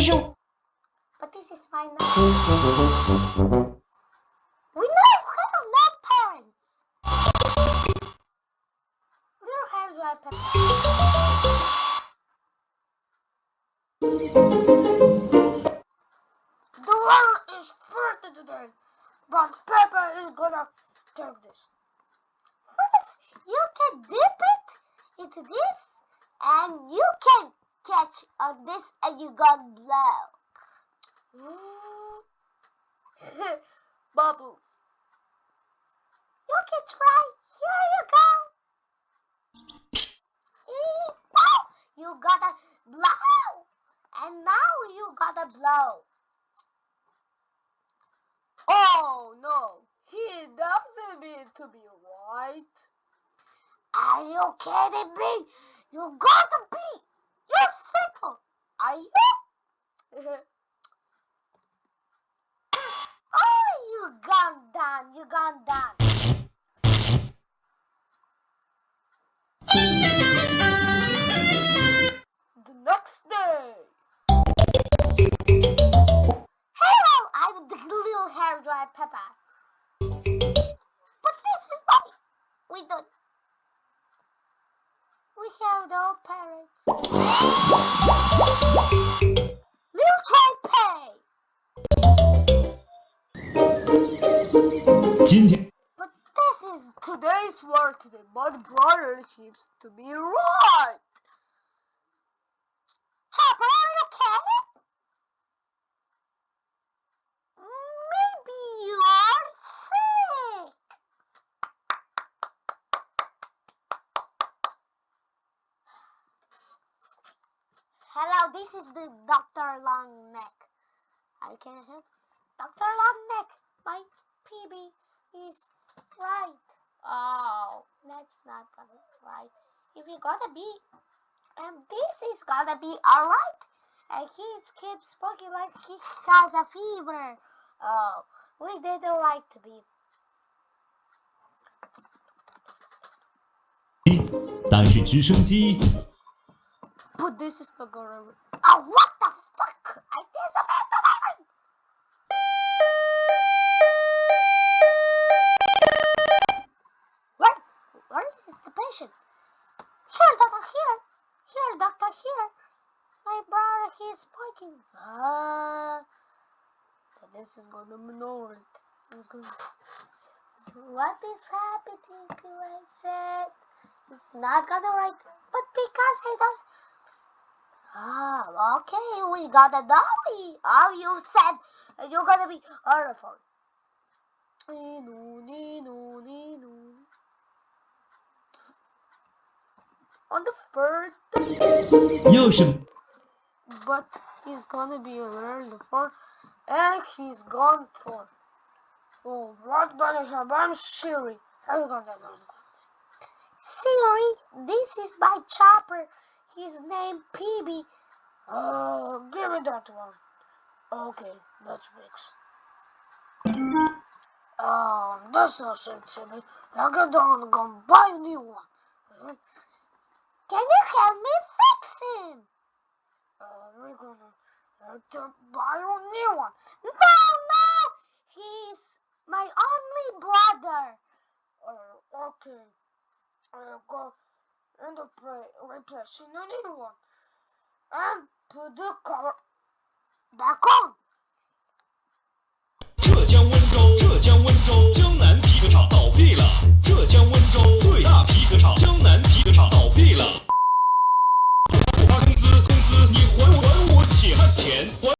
shoo. But this is my name. We now have no parents. Little hairdryer Peppa. The water is filthy today, but Peppa is gonna take this. First, you can dip it into this, and you can catch on this, and you gonna blow. Bubbles. You can try. Here you go. Now you gotta blow, and now you gotta blow. Oh no, he doesn't mean to be right. Are you kidding me? You gotta be. You're simple. Are you? Oh, you gone done. You gone done. The next day. Hello, I'm the little hairdryer Peppa. But this is money. We have no parents. Little try pay. 今天 But this is today's word today. My brother keeps to be right. Chopper, are you okay? Maybe you are sick. Hello, this is the Dr. Longneck. I can help. Dr. Longneck, my PB is right. Oh, that's not gonna be right. If you gotta be, this is gonna be alright. And he keeps speaking like he has a fever. Oh, we did the right to be. 但是直升机 But this is not gonna. Oh, what the fuck? I disappeared. Where is the patient? Here, doctor, here. Here, doctor, here. My brother, he's speaking. But this is gonna ignore it. It's gonna. So what is happening? I said it's not gonna write, but because he does. Okay, we got a dolly. Oh, you said you're gonna be horrified. On the third day. 又是 But he's gonna be learned for, and he's gone for. Oh, what gonna happen? I'm Siri. Siri, this is my chopper. His name PB. Give me that one. Okay, that's fixed. That's not sensible. I'm gonna buy a new one. Can you help me fix him? We're gonna have to buy a new one. No! He's my only brother. Okay. I'll go and replace a new one. And put the cover back on. 浙江温